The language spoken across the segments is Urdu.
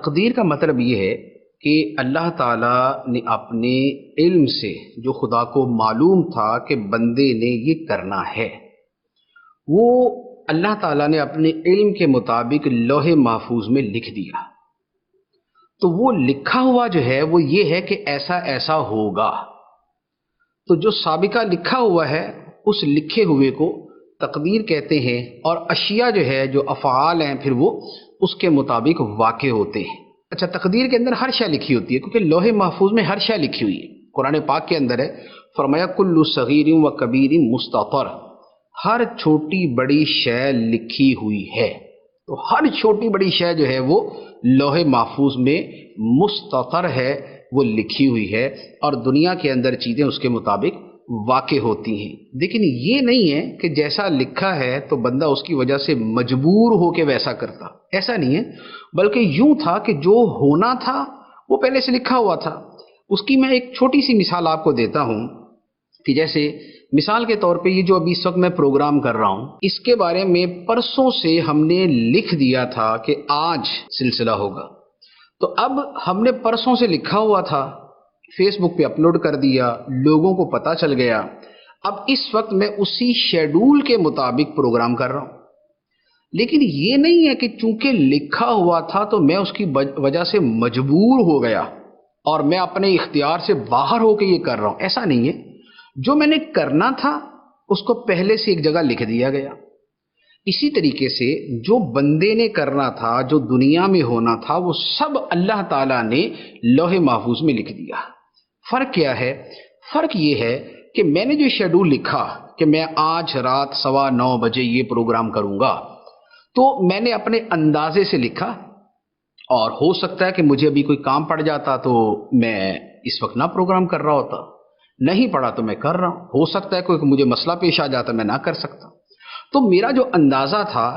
تقدیر کا مطلب یہ ہے کہ اللہ تعالیٰ نے اپنے علم سے جو خدا کو معلوم تھا کہ بندے نے یہ کرنا ہے، وہ اللہ تعالیٰ نے اپنے علم کے مطابق لوح محفوظ میں لکھ دیا۔ تو وہ لکھا ہوا جو ہے وہ یہ ہے کہ ایسا ایسا ہوگا۔ تو جو سابقہ لکھا ہوا ہے اس لکھے ہوئے کو تقدیر کہتے ہیں، اور اشیاء جو ہے جو افعال ہیں پھر وہ اس کے مطابق واقع ہوتے ہیں۔ اچھا، تقدیر کے اندر ہر شے لکھی ہوتی ہے کیونکہ لوح محفوظ میں ہر شے لکھی ہوئی ہے۔ قرآن پاک کے اندر ہے، فرمایا کل صغیر و کبیر مستطر، ہر چھوٹی بڑی شے لکھی ہوئی ہے۔ تو ہر چھوٹی بڑی شے جو ہے وہ لوح محفوظ میں مستطر ہے، وہ لکھی ہوئی ہے، اور دنیا کے اندر چیزیں اس کے مطابق واقع ہوتی ہیں۔ لیکن یہ نہیں ہے کہ جیسا لکھا ہے تو بندہ اس کی وجہ سے مجبور ہو کے ویسا کرتا، ایسا نہیں ہے، بلکہ یوں تھا کہ جو ہونا تھا وہ پہلے سے لکھا ہوا تھا۔ اس کی میں ایک چھوٹی سی مثال آپ کو دیتا ہوں کہ جیسے مثال کے طور پہ یہ جو ابھی اس وقت میں پروگرام کر رہا ہوں، اس کے بارے میں پرسوں سے ہم نے لکھ دیا تھا کہ آج سلسلہ ہوگا۔ تو اب ہم نے پرسوں سے لکھا ہوا تھا، فیس بک پہ اپلوڈ کر دیا، لوگوں کو پتہ چل گیا۔ اب اس وقت میں اسی شیڈول کے مطابق پروگرام کر رہا ہوں، لیکن یہ نہیں ہے کہ چونکہ لکھا ہوا تھا تو میں اس کی وجہ سے مجبور ہو گیا اور میں اپنے اختیار سے باہر ہو کے یہ کر رہا ہوں، ایسا نہیں ہے۔ جو میں نے کرنا تھا اس کو پہلے سے ایک جگہ لکھ دیا گیا۔ اسی طریقے سے جو بندے نے کرنا تھا، جو دنیا میں ہونا تھا، وہ سب اللہ تعالیٰ نے لوح محفوظ میں لکھ دیا۔ فرق کیا ہے؟ فرق یہ ہے کہ میں نے جو شیڈول لکھا کہ میں آج رات 9:15 بجے یہ پروگرام کروں گا، تو میں نے اپنے اندازے سے لکھا، اور ہو سکتا ہے کہ مجھے ابھی کوئی کام پڑ جاتا تو میں اس وقت نہ پروگرام کر رہا ہوتا، نہیں پڑا تو میں کر رہا ہوں، ہو سکتا ہے کوئی مجھے مسئلہ پیش آ جاتا میں نہ کر سکتا۔ تو میرا جو اندازہ تھا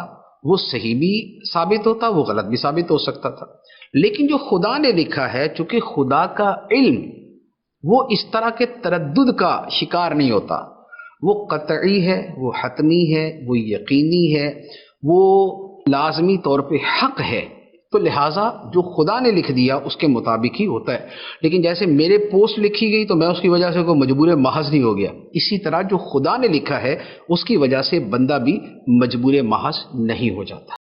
وہ صحیح بھی ثابت ہوتا، وہ غلط بھی ثابت ہو سکتا تھا، لیکن جو خدا نے لکھا ہے، چونکہ خدا کا علم وہ اس طرح کے تردد کا شکار نہیں ہوتا، وہ قطعی ہے، وہ حتمی ہے، وہ یقینی ہے، وہ لازمی طور پہ حق ہے۔ تو لہٰذا جو خدا نے لکھ دیا اس کے مطابق ہی ہوتا ہے۔ لیکن جیسے میرے پوسٹ لکھی گئی تو میں اس کی وجہ سے کوئی مجبور محض نہیں ہو گیا، اسی طرح جو خدا نے لکھا ہے اس کی وجہ سے بندہ بھی مجبور محض نہیں ہو جاتا۔